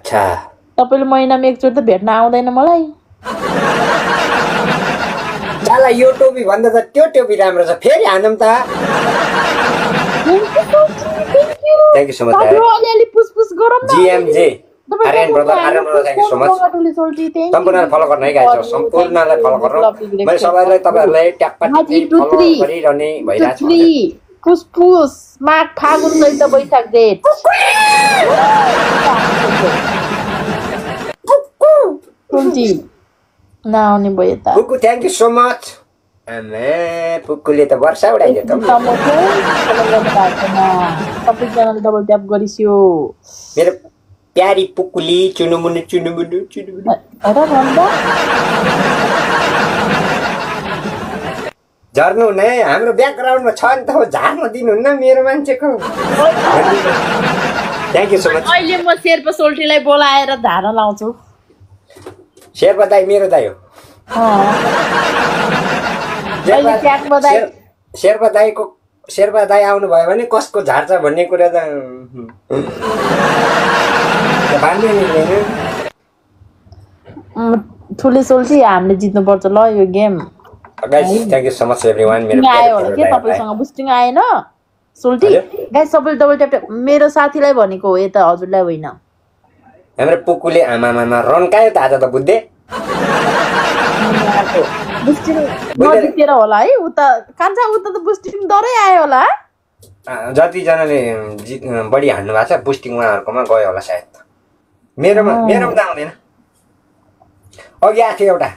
अच्छा तपाईले महिनामा एकचोटि त भेट्न आउँदैन मलाई साला यो टोपी भन्दा त त्यो टोपी राम्रो छ फेरि हानौँ त थ्यांक यू सो मच अलिअलि पुसपुस गरौँ न GMJ Aryan brother thank you so much सम्पूर्णलाई फलो गर्न है गाइस सम्पूर्णलाई फलो गर्नु मैले सबैलाई तपाईहरुलाई ट्याप्पा फलो गरिरहने भइराछ पुसपुस माघ फागुन चैत बैशाख जेठ कुन्ची नआउने भयो त पुक्कु थ्यांक यू सो मच आमे पुक्कुले त वर्षा उडाइदियो त सबैजनाले डबल ट्याप गरिस्यो मेरो प्यारी पुक्कुली चुनुमुनु अरे भन्दा झर्नु हुने हाम्रो ब्याकग्राउन्डमा छ नि त झार्न दिनुहुन्न मेरो मान्छेको थ्यांक यू सो मच अहिले म शेर्पा सोल्टीलाई बोलाएर झार्न लाउँछु शेर्पा दाइ मेरो दाइ हो शेर्पा दाइ आउनु भयो भने कसको झार्छ भन्ने कुरा त भन्दै मिल्दैन ठुले सोल्टी हामीले जित्नुपर्छ ल यो game guys thank you so much everyone मेरो आयो होला के तपाईसँग बुस्टिङ आएन सोल्टी गाइस सबैले डबल ट्याप मेरो साथीलाई भनेको हो यता हजुरलाई होइन हाम्रो पुकुले आमामामा रन्कायो त आज त बुद्धे बुस्टिङ नजिकेर होला है उता कान्छा उता त बुस्टिङ डरै आयो होला जति जनाले बढी हान्नु भएको छ बुस्टिङ उहाँहरुकोमा गयो होला सायद मेरोमा त आउँदैन अघि आएको थियो एउटा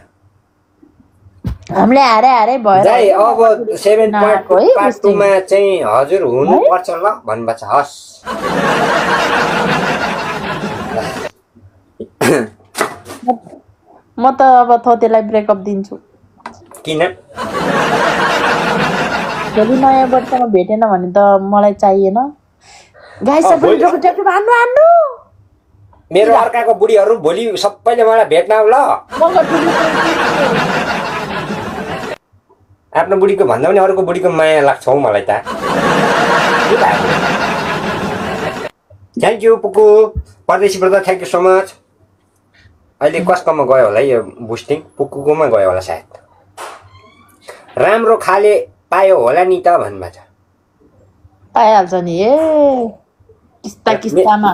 हामीले हारे भएर जाई अब 7.2 पार्ट 2 मा चाहिँ हजुर हुनु पर्छ ल भन्नुहुन्छ हस म त अब थोतेलाई ब्रेकअप दिन्छु किन भोलि नयाँ वर्षमा भेटेन भने त मलाई चाहिएन गाइस सबैले डबल ट्याप हान्नु मेरो अर्काको बुढीहरु भोलि सबैले मलाई भेट्न आउ ल आफ्नो बुढीको भन्दा पनि अरूको बुढीको माया लाग्छ हौ मलाई त थ्यांक यू पुकु परदेशी brother thank you so much अहिले कसकोमा गयो होला यो बुस्टिङ पुकुकोमा गयो होला सायद राम्रो खाले पायो होला नि त भन्नुहुन्छ पाइहाल्छ नि ए किस्तामा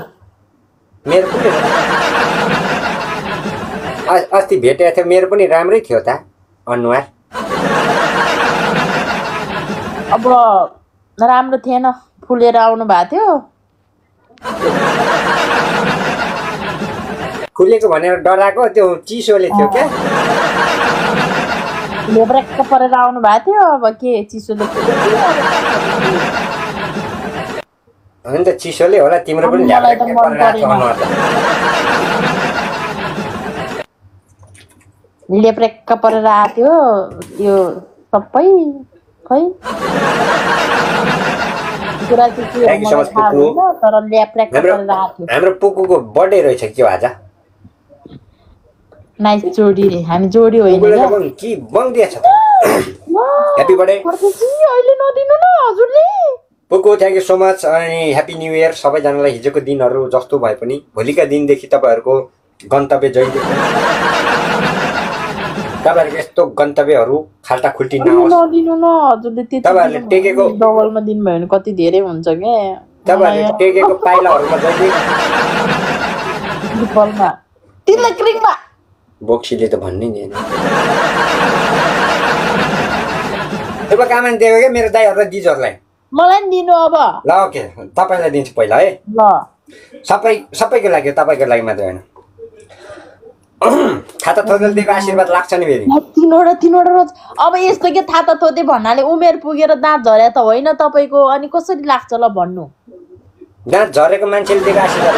मेरो पनि अस्ति भेटेको थियो मेरो पनि राम्रै थियो त अनुहार अब राम्रो थिएन फुलेर आउनु भएको थियो फुलेको भनेर डराएको त्यो चिसोले थियो क्या लेब्रेक्क परेर आउनु भएको थियो अब के चिसोले होइन त चिसोले होला तिम्रो पनि लेब्रेक्क परेर आएको थियो यो सबै खै कुरा चाहिँ के हो थाहा हुँदैन तर लेब्रेक्क परेर आएको थियो हाम्रो पुकुको बर्थडे रहेछ के हो आज नाइस जोडी हामी जोडी होइन के बङ दिएछ त ह्यापी बर्थडे अहिले नदिनु न हजुरले पुकु थ्यांक यू सो मच अनि ह्यापी न्यू इयर सबैजनालाई हिजोको दिनहरू जस्तो भए पनि भोलिका दिनदेखि तपाईहरुको गन्तव्य जहिले तपाईहरुको यस्तो गन्तव्यहरू खाल्टा खुल्टी नहोस् नदिनु न हजुरले त्यति तपाईहरुले टेकेको डबलमा दिनु भयो भने कति धेरै हुन्छ के तपाईहरुले टेकेको पाइलाहरुमा जहिले डबलमा तिनले क्रिङमा बोक्सीले त भन्नै नि अब कामन दिएको के मेरो दाइहरुलाई दिजहरुलाई मलाई नि दिनु अब ल ओके तपाईलाई दिन्छु पहिला है ल सबैको लागि तपाईको लागि मात्र हैन थाता थोदेल दिएको आशीर्वाद लाग्छ नि फेरि तीनवटा रोज अब यस्तो के थाता थोदे भन्नाले उमेर पुगेर दाँत झरे त होइन तपाईको अनि कसरी लाग्छ ल भन्नु दाँत झरेको मान्छेले दिएको आशीर्वाद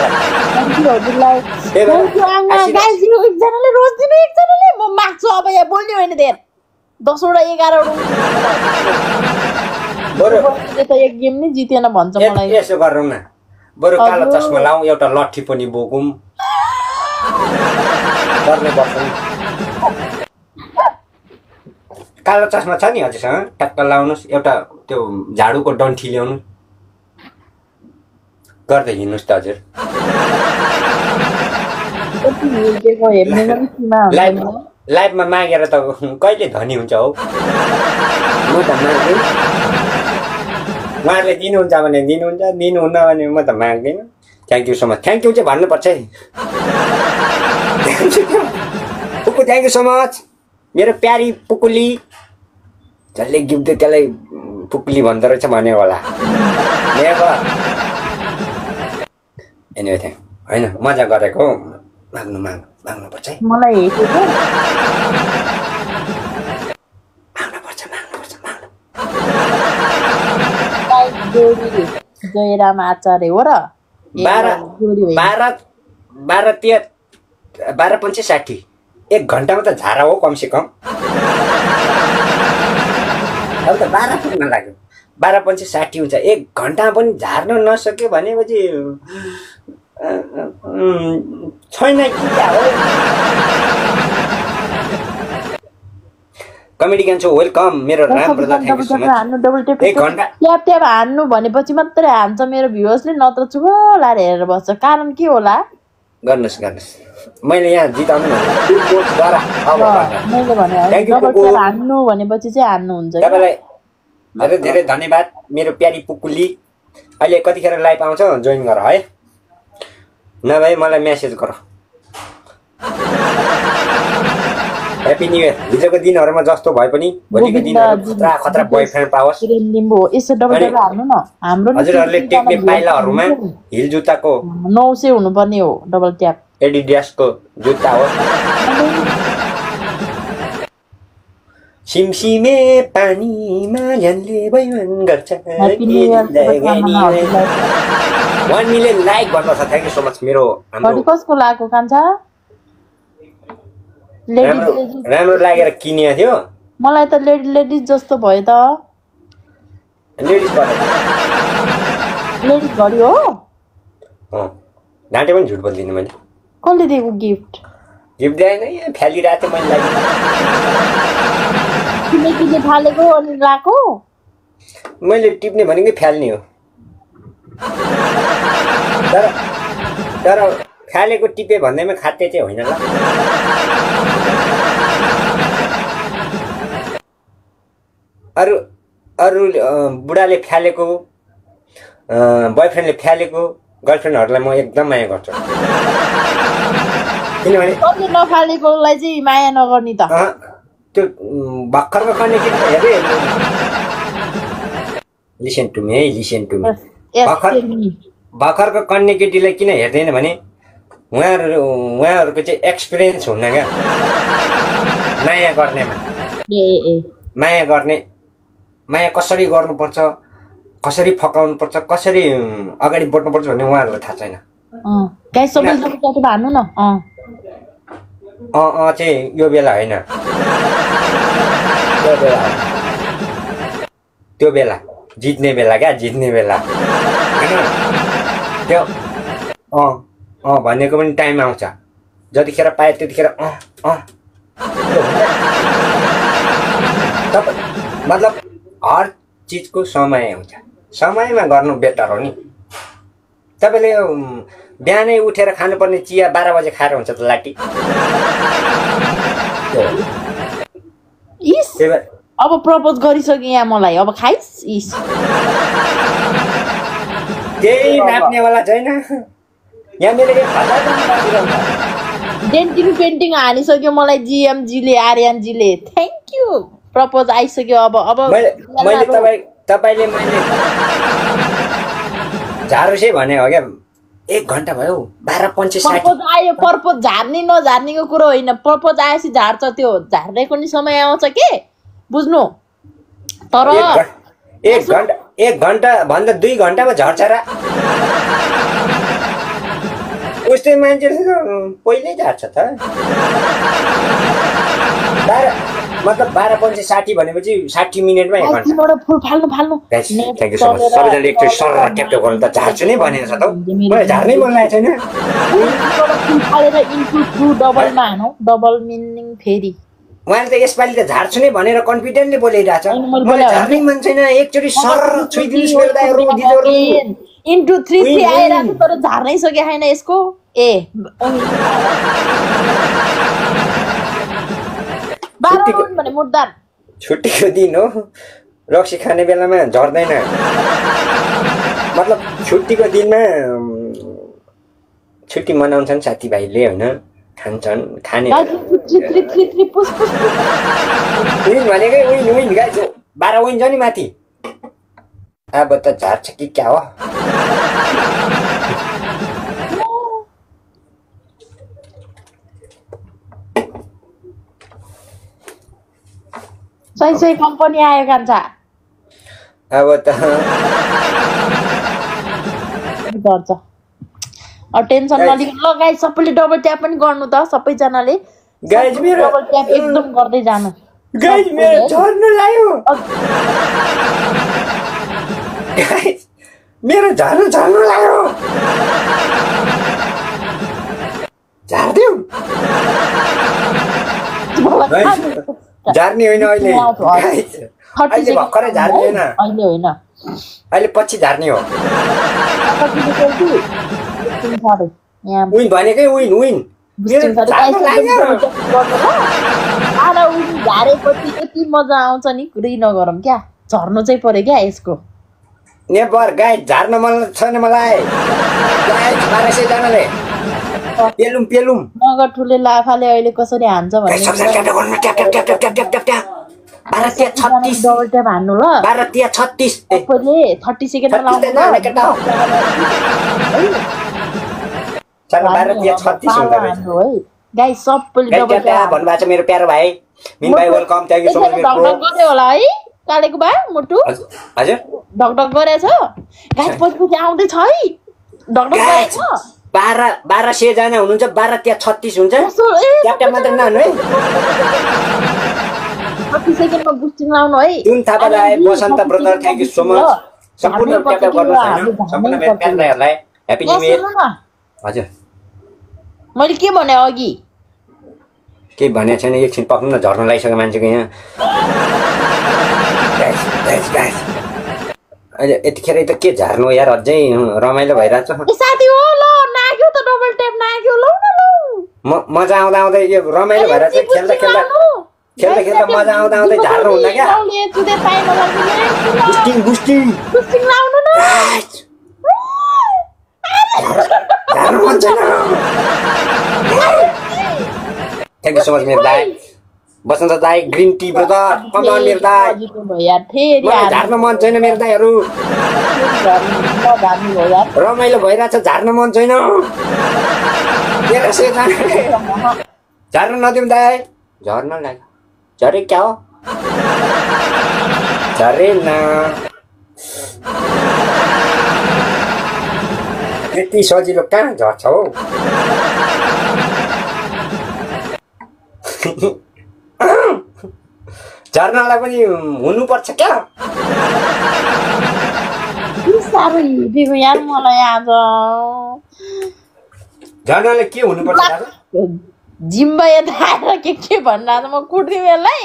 हजुरलाई गाइस यो एकजनाले रोज दिनु एकजनाले म माग्छु अब यहाँ बोल्ने होइन धेर 10 वटा 11 वटा बरु त एक गेम नि जितेन भन्छ मलाई यसो गरौँ न बरु कालो चस्मा लाऊ एउटा लट्ठी पनि बोकौं गर्ने पर्छ कालो चस्मा छ नि हजुरसँग टक्क लाउनुस् एउटा त्यो झाडुको डन्ठी ल्याउनु गर्दै हिँड्नुस् त हजुर हिर्केको हेर्ने पनि सीमा हुन्छ नि। लाइफमा मागेर त कहिले धनी हुन्छ हौ। म त माग्दिनँ, उहाँहरूले दिनुहुन्छ भने दिनुहुन्छ, दिनुहुन्न भने म त माग्दिनँ। Thank you so much. Thank you चाहिँ भन्नुपर्छ है। पुक्कु थ्याङ्क यू सो मच। मेरो प्यारी पुकुली, जसले गिफ्ट दियो त्यसलाई पुकुली भन्दो रहेछ भन्यो होला। एनिवे थ्याङ्क, होइन मजा गरेको, माग्नुपर्छ है। मलाई हेरेको माग्नुपर्छ। जयराम आचार्य हो र 12 1 घन्टामा त झारा हो कम से कम। अब त 12 पुग्न लाग्यो, 12 हुन्छ। 1 घन्टामा पनि झार्न नसक्यो भनेपछि छैन कि क्या हो। कमेडी क्यान्सो वेलकम मेरो Ram brother, thank you so much. एक घन्टा ट्याप हान्नु भनेपछि मात्रै हान्छ मेरो भ्युअर्सले, नत्र चुप लाएर हेरेर बस्छ। कारण के होला? गर्नुहोस् मैले यहाँ जिताउनु मैले भने डबल ट्याप हान्नु भनेपछि चाहिँ हान्नुहुन्छ। तपाईँलाई धेरै धेरै धन्यवाद मेरो प्यारी पुकुली। अहिले कतिखेर लाइभ आउँछ जोइन गर है, नभए मलाई मेसेज गर। Happy new year. हिजोको दिनहरूमा जस्तो भए पनि भोलिको दिनहरू खतरा बोयफ्रेन्ड पाओस्। हजुरहरूले टेक्ने पाइलाहरूमा हिल जुत्ताको 900 हुनुपर्ने हो डबल ट्याप। एडिडासको जुत्ता हो। सिमसिमे पानीमा झन्ले बैमान गर्छ। 1 मिलियन लाइक भन्नुहोस्। Thank you so much. मेरो कसको लागेको कान्छा? राम्रो लागेर किनेको थियो। मलाई त लेडिज जस्तो भयो त। लेडिज घडी हो। ढाँटे पनि झुट बोल्दिनँ मैले। कसले दिएको गिफ्ट? गिफ्ट दिएन, यहाँ फ्यालिरहेको थियो मैले। किने फालेको अनि लाको? मैले टिप्ने भनेकै फ्याल्ने हो, तर फ्यालेको टिपे भन्दैमा खाते चाहिँ होइन ल। अरू बुढाले फ्यालेको, बोयफ्रेन्डले फ्यालेको गर्लफ्रेन्डहरूलाई म एकदम माया गर्छु। किनभने नफालेकोलाई चाहिँ माया नगर्ने त। त्यो भर्खरको कन्ने केटी हेरे, लिसन टु मी है, लिसन टु मी। भर्खरको कन्ने केटीलाई किन हेर्दैन भने उहाँहरूको चाहिँ एक्सपिरियन्स हुन्न क्या माया गर्नेमा। माया कसरी गर्नुपर्छ, कसरी फकाउनुपर्छ, कसरी अगाडि बढ्नुपर्छ भन्ने उहाँहरूलाई थाहा छैन। चाहिँ यो बेला होइन, त्यो बेला जित्ने बेला क्या, जित्ने बेला होइन। त्यो भनेको पनि टाइम आउँछ, जतिखेर पाए त्यतिखेर मतलब हर चिजको समय हुन्छ, समयमा गर्नु बेटर हो नि। तपाईँले बिहानै उठेर खानुपर्ने चिया 12 बजे खाएर हुन्छ त लाटी? अब प्रपोज गरिसके यहाँ मलाई, अब खाइस् इस केही नाप्नेवाला छैन यहाँ। मेरो डेन्टिङ पेन्टिङ हानिसक्यो मलाई जिएमजीले, आर्यनजीले। Thank you. प्रपोज आइसक्यो। अब तपाईँले मैले झारुसै भने हो क्या। 1 घन्टा भयो, 12:60 आयो। प्रपोज झार्ने नझार्नेको कुरो होइन, प्रपोज आएपछि झार्छ, त्यो झार्नेको नि समय आउँछ के, बुझ्नु। तर 1 घन्टा भन्दा 2 घन्टामा झर्छ र उस्तै मान्छे पहिल्यै झार्छ त। मतलब 12:60 भनेपछि 60 मिनेटमा 1 घन्टा। फुल फाल्नु। Thank you so much. सबैजनाले एकचोटि सर ट्याप गर्नु त झार्छु नै भनेको छ त। मलाई झार्नै मन लागेको छैन। फुल फालेर इन्टु 2 डबलमा हानौ, डबल मिनिङ फेरि। उहाँले त यसपालि त झार्छु नै भनेर कन्फिडेन्टली बोलिरहेछ। मलाई झार्नै मन छैन, एकचोटि सर छुइदिनुस् मेरो दाइहरु दिदीहरु। इन्टु 3 आइरहेको तर झार्नै सके छैन यसको। ए 12 राउन्ड भने मुर्दार छुट्टीको दिन हो रक्सी खाने बेलामा झर्दैन मतलब छुट्टीको दिनमा छुट्टी मनाउँछन् साथीभाइले होइन खान्छन् खाने विन भनेकै विन गाइस 12 विन छ नि माथि अब त झार्छ कि क्या हो सही कम्पनी आयो कान्छा अब त गर्छ टेन्सन नलिनु ल गाइस सबैले डबल ट्याप पनि गर्नु त सबैजनाले गाइस मेरो डबल ट्याप एकदम गर्दै जानु गाइस मेरो झर्न लाग्यो गाइस मेरो झर्न लाग्यो झार्दिउ झार्ने होइन अहिले गाइस अहिले भर्खरै झार्दैन अहिले होइन अहिले पछि झार्ने हो विन भनेकै विन झारेपछि यति मजा आउँछ नि कुरै नगरौँ क्या झर्नु चाहिँ पर्यो क्या यसको नेबर गाइस झार्न मन छैन मलाई गाइस 1200 जनाले पेलुम नगर ठुले लाफाले अहिले कसरी हान्छ भन्ने 1236 डबल ट्याप हान्नु ल 1236 सबैले 30 सेकेन्डमा लाउनु ल चल 1236 हुन्छ है गाइस सबैले डबल ट्याप भन्नुभएको छ मेरो प्यारो भाइ मिन भाइ welcome thank you so much ढकढक गरे होला है कालेको बा मुटु हजुर ढकढक गरेछ गाइस पछि आउँदै छ है ढकढक गरेछ 1200 जना हुनुहुन्छ 1236 हुन्छ ट्याप मात्र नहान्नु है 30 सेकेन्डमा बुस्टिङ लाउनु है जुन थापालाई Basant brother thank you so much सम्पूर्ण ट्याप गर्नुस् हैन सम्पूर्ण मेरो प्यारोलाई ह्यापी न्यू इयर हजुर मैले के भने अघि के भने छैन एकछिन पक्नु न झर्न लागिसक्यो मान्छेको यहाँ गाइस अहिले यतिखेर त के झार्नु यार अझै रमाइलो भइरहेछ साथी हो ल नाग्यो त डबल ट्याप नाग्यो ल मजा आउँदा यो रमाइलो भइरहेछ खेल्दा मजा आउँदा झार्नु हुँदा क्या बुस्टिङ लाउनु न झार्नु मन छैन थ्यांक यू सो मच मेरो दाइ बसन्त दाइ ग्रीन टी ब्रदर कमान मेरो दाइ झार्न मन छैन मेरो दाइहरू रमाइलो भइरहेछ झार्न मन छैन झार्न नदिउँ दाइ झर्न लाग्यो झरे क्या हो झरे न यति सजिलो कहाँ झर्छ हौ झर्नलाई पनि हुनुपर्छ क्या साह्रो हिँडेको यार मलाई आज झर्नलाई के हुनुपर्छ जिम्बा यता आएर के भन्न म कुट्दिउँ यसलाई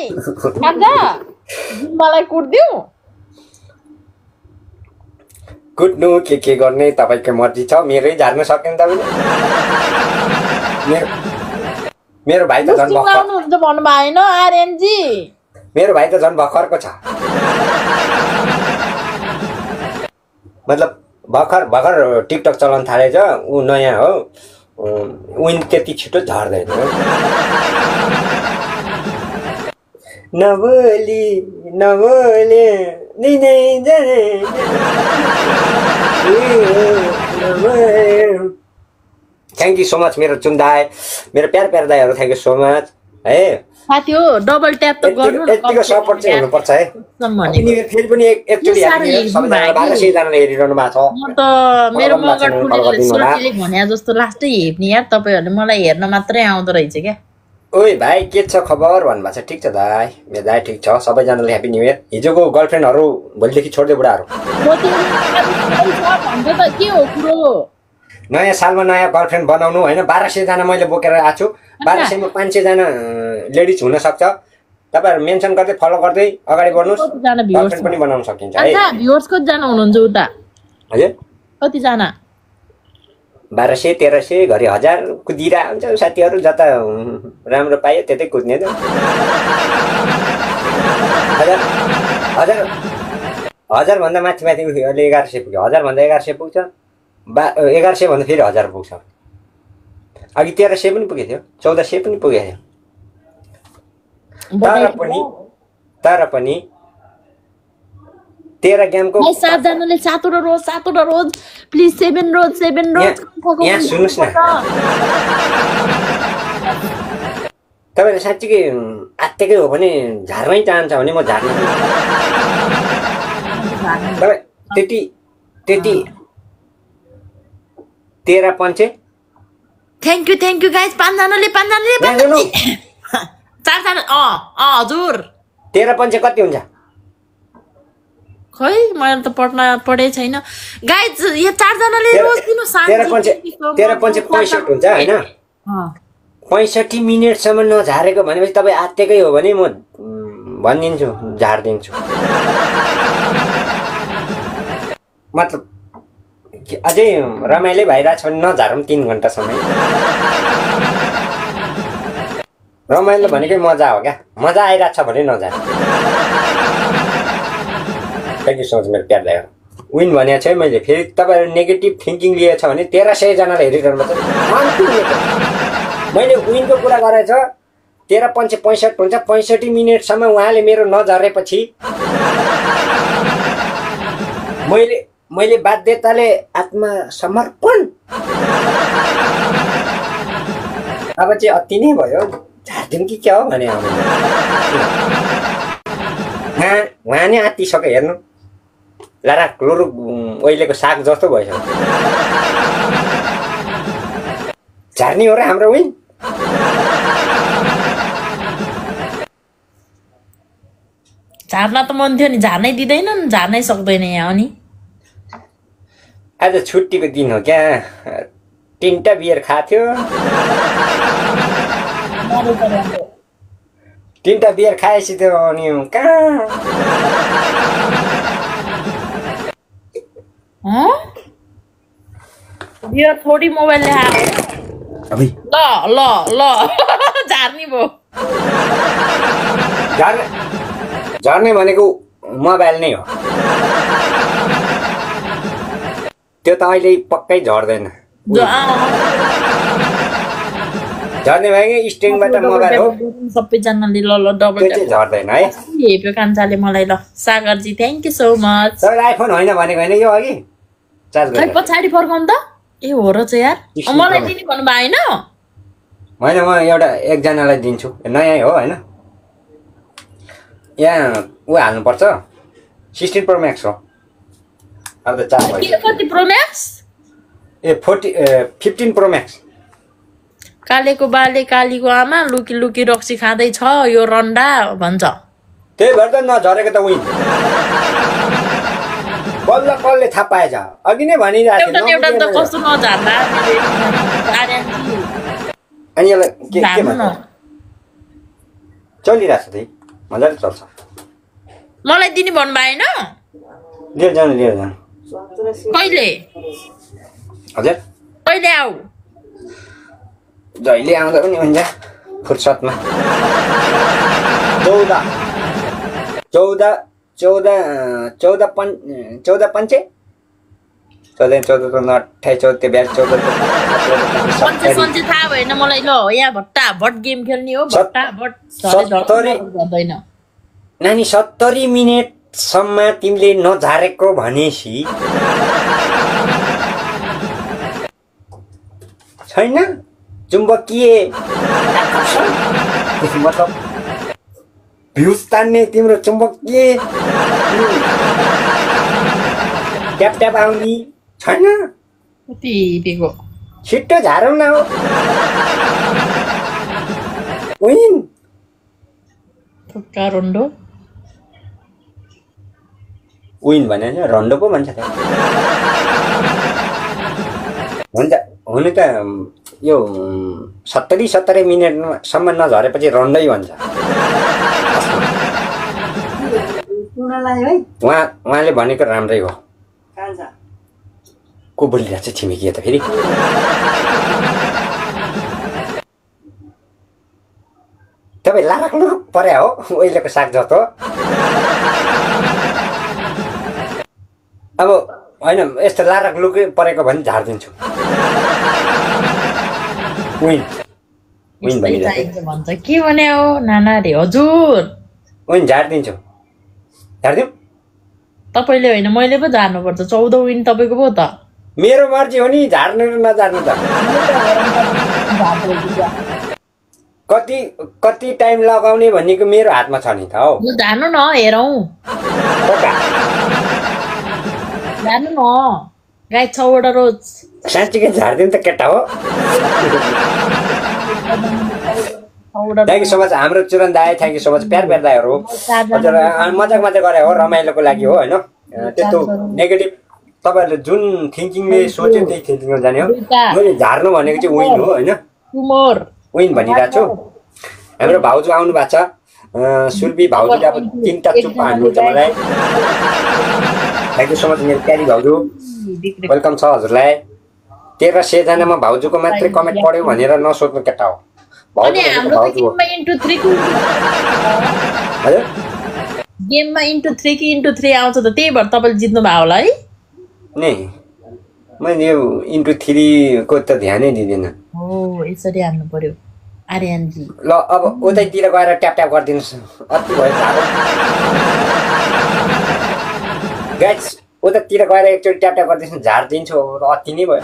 जिम्बालाई कुट्दिउँ कुट्नु के गर्ने तपाईँको मर्जी छ मेरै झार्न सक्दैन तपाईँले मेरो भाइ त झन् भर्खर हुन्छ भन्नु भएन आर्यनजी मेरो भाइ त झन् भर्खरको छ मतलब भर्खर टिकटक चलाउन थालेछ ऊ नयाँ हो विन त्यति छिटो झर्दैन नबोली दिनै जाने थ्यांक यू सो मच मेरो चुन दाइ मेरो प्यार दाइहरू थ्यांक यू सो मच है साथी हो डबल ट्याप त गर्नु न यतिको सपोर्ट चाहिँ हुनुपर्छ है फेरि पनि एकचोटि सबैजना 1200 जनाले हेरिरहनु भएको छ म त मेरो मगर ठुले सोचले भने जस्तो लास्टै हेप्ने यार तपाईहरुले मलाई हेर्न मात्रै आउँदो रहेछ क्या ओइ भाइ के छ खबर भन्नुभएको छ ठिक छ दाइ मेरो दाइ ठिक छ सबैजनाले ह्यापी न्यू इयर हिजोको गर्लफ्रेन्डहरू भोलिदेखि छोड्दै बुढाहरू के हो कुरो नयाँ सालमा नयाँ गर्लफ्रेन्ड बनाउनु होइन 1200 जना मैले बोकेर आएको छु 1200 मा 500 जना लेडिज हुन सक्छ तपाईहरु मेन्सन गर्दै फलो गर्दै अगाडि बढ्नुस् गर्लफ्रेन्ड पनि बनाउन सकिन्छ है अच्छा भ्युअर्स कति जना हुनुहुन्छ उता हजुर कति जना 1200 1300 घरि 1000 कुदिरा हुन्छ साथीहरु जता राम्रो पायो त्यतै कुद्ने त 1000 भन्दा माथि उठ्यो अहिले 1100 पुग्यो 1000 भन्दा 1100 पुग्छ 1100 भन्दा फेरि 1000 पुग्छ अघि 1300 पनि पुगेको थियो 1400 पनि पुगेको थियो तर पनि 13 गेमको 7 जनाले 7 रोज प्लिज 7 रोज यहाँ सुन्नुस् न तपाईले साच्चै आत्तेकै हो भने झार्नै चाहन्छ भने म झार्न तपाईँ त्यति 13 पञ्चे थ्यांक यू गाइस 5 जनाले 4 जना हजुर 13 पञ्चे कति हुन्छ खै मैले त पढे छैन गाइस यो 4 जनाले रोज दिनु 13 पञ्चे 65 हुन्छ हैन 65 मिनेटसम्म नझारेको भनेपछि तपाई आत्तेकै हो भने म भनिदिन्छु झार्दिन्छु मतलब अझै रमाइलो भइरहेछ भने नझारौँ 3 घण्टा समय रमाइलो भनेकै मजा हो क्या मजा आइरहेछ भने नझार थ्यांक यू सो मच मेरो प्यार दाइ विन भनेको छ मैले फेरि तपाईहरु नेगेटिभ थिंकिङ लिएछ भने 1300 जनाले हेरिरहनु पर्छ मैले विनको कुरा गरेछ 13 पञ्चे 65 हुन्छ 65 मिनेटसम्म उहाँले मेरो नझरेपछि मैले बाध्यताले आत्मसमर्पण अब चाहिँ अति नै भयो झार्दिउँ कि क्या हो भने उहाँ नै आत्तिसक्यो हेर्नु लारा क्लोरो ओइलेको साग जस्तो भइसक्यो झार्नी हो र हाम्रो विन झार्न त मन थियो नि झार्नै दिँदैनन् झार्नै सक्दैन यहाँ अनि आज छुट्टीको दिन हो क्या 3टा बियर खाथ्यो 3टा बियर खाएपछि त्यो अनि कहाँ बियर थोडी मोबाइलले ल झार्नी भयो झर्ने भनेको मोबाइल नै हो त्यो त अहिले पक्कै झर्दैन झर्ने भएकै स्ट्रिङबाट मोबाइल हो सबैजनाले ल डबल झर्दैन है हेप्यो कान्छाले मलाई ल सागरजी thank you so much sir iPhone होइन भनेको हैन यो अघि चार्ज खै पछाडी फर्काउँ त ए हो र चाहिँ यार मलाई दिने भन्नु भएन होइन म एउटा एकजनालाई दिन्छु नयाँ हो हैन यहाँ उ हाल्नुपर्छ 16 प्रो म्याक्स हो अब त चार्ज भयो कति प्रो म्याक्स ए 15 प्रो म्याक्स कालेको बाले कालीको आमा लुकी लुकी रक्सी खाँदै छ यो रन्डा भन्छ त्यही भएर त नझरेको त उही बल्ल थाहा पाएछ अघि नै भनिरहेको थिएँ एउटा त कस्तो नझर्ला अनि यसलाई के भन्छ चलिरहेछ त्यही मजाले चल्छ मलाई दिने भन्नु भएन लिएर जानु कहिले हजुर कहिले आऊ जहिले आउँदा पनि हुन्छ फुर्सदमा 14 पञ्चे 14 त नअठाइ 14 सन्चे थाहा भएन मलाई ल यहाँ भट्टा भट गेम खेल्ने हो भट्टा भट गर्दैन नानी 70 मिनेटसम्म तिमीले नझारेको भनेसी छैन चुम्बकीय मतलब भ्युज तान्ने तिम्रो चुम्बकीय ट्याप ट्याप आउने छैन कति दिएको छिट्टो झारौँ न हो विन थुक्का रोन्डो विन भने रन्डो पो भन्छ हुन्छ हुनु त यो 70 मिनेटसम्म नझरेपछि रन्डै भन्छ उहाँले भनेको राम्रै हो को बोलिरहेको छ छिमेकी त फेरि तपाईँ लाराक लुरुक पर्या हो ओइलेको साग जस्तो अब होइन यस्तो लाराक लुकै परेको भने झारिदिन्छु विन भन्छ के भने हो नाना रे हजुर विन झारिदिन्छु झारिदिउँ तपाईँले होइन मैले पो झार्नुपर्छ 14 विन तपाईँको पो त मेरो मर्जी हो नि झार्नु र नझार्नु त कति कति टाइम लगाउने भनेको मेरो हातमा छ नि त हौ झार्नु न हेरौँ झार्नु न गाई 6 वटा रोज साँच्चीकै झारिदिउँ त केटा हो थ्याङ्क यू सो मच हाम्रो चुरन दाई थ्याङ्क यू सो मच प्यार दाईहरू हजुर मजाक मजाक गरे हो रमाइलोको लागि हो होइन त्यस्तो नेगेटिभ तपाईँहरूले जुन थिङ्किङले सोच्यो त्यही थिङ्किङमा जाने हो मैले झार्नु भनेको चाहिँ विन हो होइन विन भनिरहेको छु हाम्रो भाउजू आउनु भएको छ सुर्बी भाउजूले अब 3टा चुप्पा हान्नुहुन्छ मलाई थ्याङ्क यू सो मच मेरो प्यारी भाउजू वेलकम छ हजुरलाई 1300 जनामा भाउजूको मात्रै कमेन्ट पढ्यो भनेर नसोध्नु केटा हो गेममा इन्टु 3 कि इन्टु 3 आउँछ त त्यही भएर तपाईँले जित्नु भयो होला है नै मैले यो इन्टु 3 को त ध्यानै दिँदैन हो यसरी हान्नु पर्यो आर्यनजी ल अब उतैतिर गएर ट्याप ट्याप गरिदिनुहोस् अति भयो गाइस उतातिर गएर एकचोटि ट्याप ट्याप गरिदिनुहोस् झारिदिन्छु अति नै भयो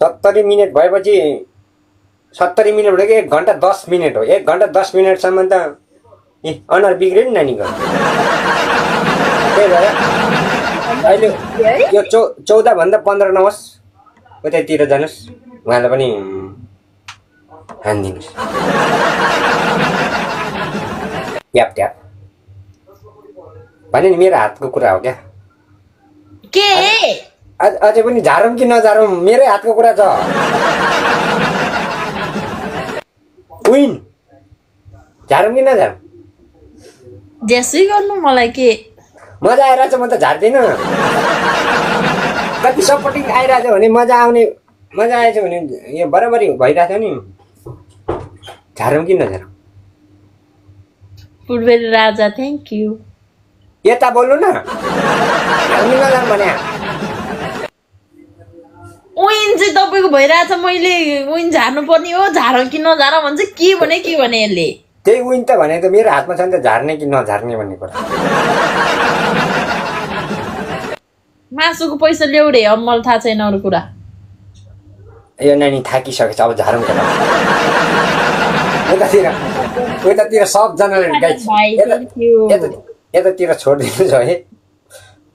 70 मिनट भएपछि 70 मिनटबाट 1 घन्टा 10 मिनट हो 1 घन्टा 10 मिनटसम्म त अनुहार बिग्रियो नि नानीको त्यही भएर अहिले यो 14 भन्दा 15 नहोस् उतैतिर जानुहोस् उहाँलाई पनि हानिदिनुहोस् ट्याप ट्याप भने नि मेरो हातको कुरा हो क्या के अझै पनि झारौँ कि नझारौँ मेरै हातको कुरा छ विन झारौँ कि नझारौँ जेसै गर्नु मलाई के मजा आइरहेछ म त झार्दिनँ कति सपोर्टिङ आइरहेछ भने मजा आएछ भने यो बराबरी भइरहेछ नि झारौँ कि नझारौँ फुटबल राजा थ्याङ्क यू यता बोल्नु न झारौँ कि नझारौँ भने विन चाहिँ तपाईँको भइरहेछ मैले विन झार्नु पर्ने हो झारौँ कि नझारौँ भन्छ के भने यसले त्यही विन त भने त मेरो हातमा छ नि त झार्ने कि नझार्ने भन्ने कुरा मासुको पैसा ल्याउरे अब मलाई थाहा छैन अरू कुरा यो नानी थाकिसकेछ अब झारौँ केटा उतातिर सबजनाले यतातिर छोडिदिनुहोस् है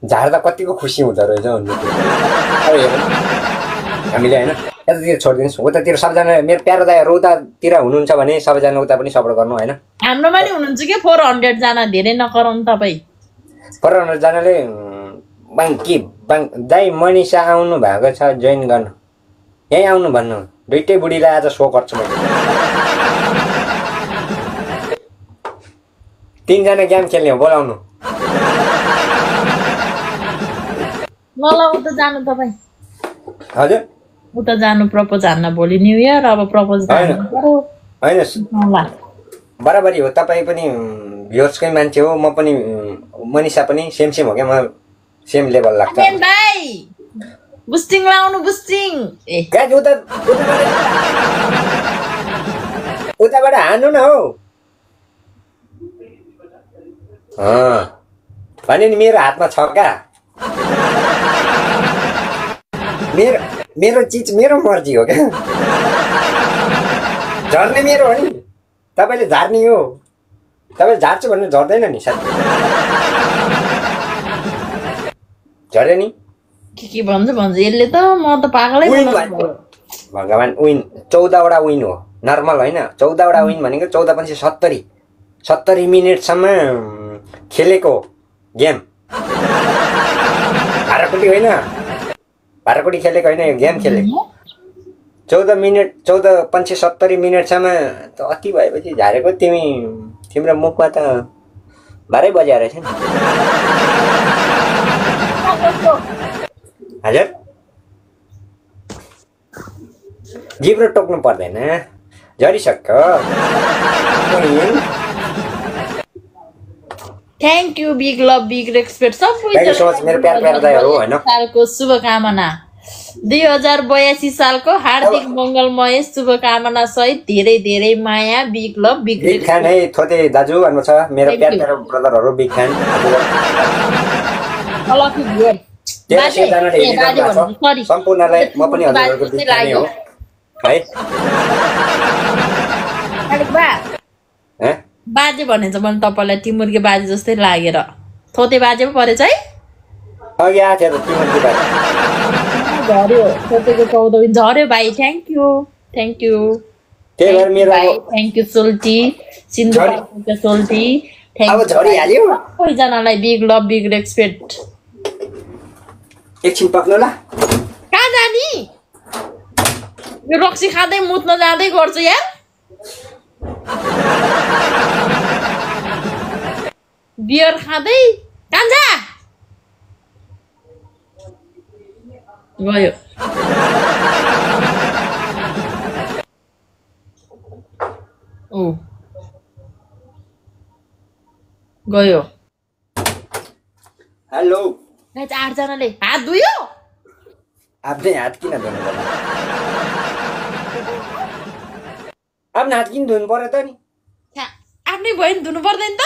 झार्दा कतिको खुसी हुँदो रहेछ अब हेरौँ हामीले होइन यतातिर छोडिदिनुहोस् उतातिर सबजना मेरो प्यारो दाइहरू उतातिर हुनुहुन्छ भने सबैजना उता पनि सपोर्ट गर्नु होइन हाम्रोमा नि हुनुहुन्छ कि 400 जना धेरै नगराउनु तपाईँ 400 जनाले दाइ मनिषा आउनु भएको छ जोइन गर्नु यहीँ आउनु भन्नु दुइटै बुढीलाई आज सो गर्छु मैले 3 जना गेम खेल्ने हो बोलाउनु ल उता जानु तपाईँ हजुर उता जानु प्रपोज हान्न भोलि न्यू इयर अब प्रपोज होइन बराबरी हो तपाईँ पनि भ्युअर्सकै मान्छे हो म पनि मनिषा पनि सेम हो क्या म सेम लेभल लाग्छ भाइ बुस्टिङ लाउनु बुस्टिङ ए गाइस उताबाट हान्नु न हौ भने नि मेरो हातमा छ क्या मेरो चिज मेरो मर्जी हो क्या झर्ने मेरो हो नि तपाईँले झार्ने हो तपाईँले झार्छु भन्नु झर्दैन नि साथी झर्यो नि के भन्छ यसले त म त पागलै भगवान् विन 14 वटा विन हो नर्मल होइन 14 वटा विन भनेको 14 पछि 70 मिनटसम्म खेलेको गेम भाराकुटी खेलेको होइन यो गेम खेलेको 14 पछि 70 मिनटसम्म त अति भएपछि झारेको तिम्रो मुखमा त भारै बजाएर रहेछ नि हजुर जिब्रो टोक्नु पर्दैन झरिसक्यो thank you big love big respect thank you so much मेरो प्यार प्यार दाइहरु हैन सालको शुभकामना 2082 सालको हार्दिक मङ्गलमय शुभकामना सहित धेरै धेरै माया big love big big fan है थोते दाजु भन्नु छ मेरो प्यार प्यार ब्रदरहरु बिग फ्यान अलखी भ्युअर सम्पूर्णलाई म पनि हजुरहरुको बिग फ्यान हो है बाजे भनेछ मैले तपाईलाई टिमुर्के बाजे जस्तै लागेर थोते बाजे पो परेछ है अघि आएको थियो त टिमुर्के बाजे झर्यो थोतेको 14 दिन झर्यो भाइ थ्याङ्क यू त्यही भएर मेरो थ्याङ्क यू सोल्टी सिन्धु सोल्टी अब झरिहाल्यो सबैजनालाई बिग लभ बिग रेस्पेक्ट एकछिन पक्नु ल कहाँ जानी यो रक्सी खाँदै मुत्न जाँदै गर्छु यार बियर खाँदै कान्छा गयो ओ गयो हेलो गाइस 8 जनाले हात धुयो आफ्नै हात किन धुनु पर्यो आफ्नो हात किन धुनु पर्यो त नि आफ्नै भयो नि धुनु पर्दैन त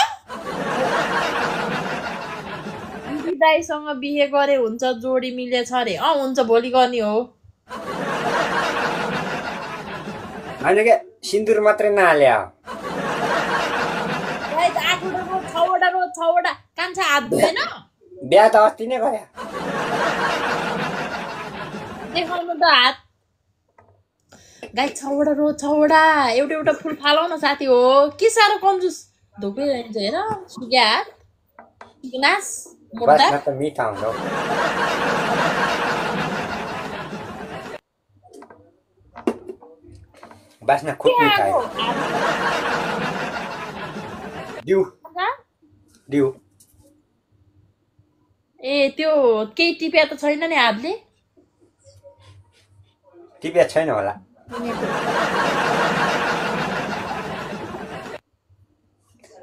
दाइसँग बिहे गरे हुन्छ जोडी मिलेछ अरे हुन्छ भोलि गर्ने हो हैन के सिन्दुर मात्रै नहाले छवटा कान्छा हात धुएन बिहा त अस्ति नै गरे देखाउनु त हात गाई छवटा एउटा फुल फालौ न साथी हो के साह्रो कन्जुस धोकै रहन्छ हेर सुक्या हात नास बास्ना त मिठा हुन्छ बास्ना खुब मिठा दिउ ए त्यो केही टिप्या त छैन नि हातले टिप्या छैन होला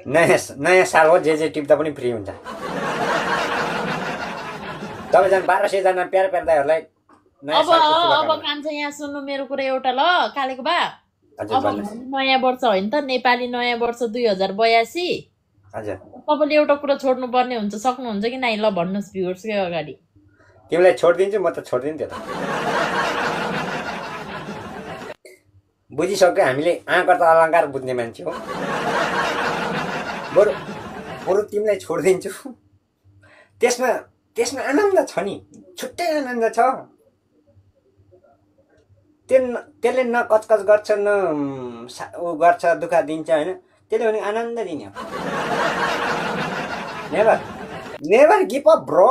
नयाँ साल हो जे टिप्दा पनि फ्री हुन्छ तपाईजना 1200 जना प्यार दाइहरुलाई अब कान्छ यहाँ सुन्नु मेरो कुरा एउटा ल कालेको बा अब नयाँ वर्ष होइन त नेपाली नयाँ वर्ष 2082 हजुर तपाईले एउटा कुरा छोड्नु पर्ने हुन्छ सक्नुहुन्छ कि नाइ ल भन्नुस् भ्युअर्सकै अगाडि तिमीलाई छोड्दिन्छु म त छोड्दिन त्यो त बुझिसक्यो हामीले आँकर त अलङ्कार बुझ्ने मान्छे हो बरु तिमीलाई छोड्दिन्छु त्यसमा आनन्द छ नि छुट्टै आनन्द छ त्यसले न कचकच गर्छ न ऊ गर्छ दुःख दिन्छ हैन त्यसले भने आनन्द दिने हो नेभर गिभ अप ब्रो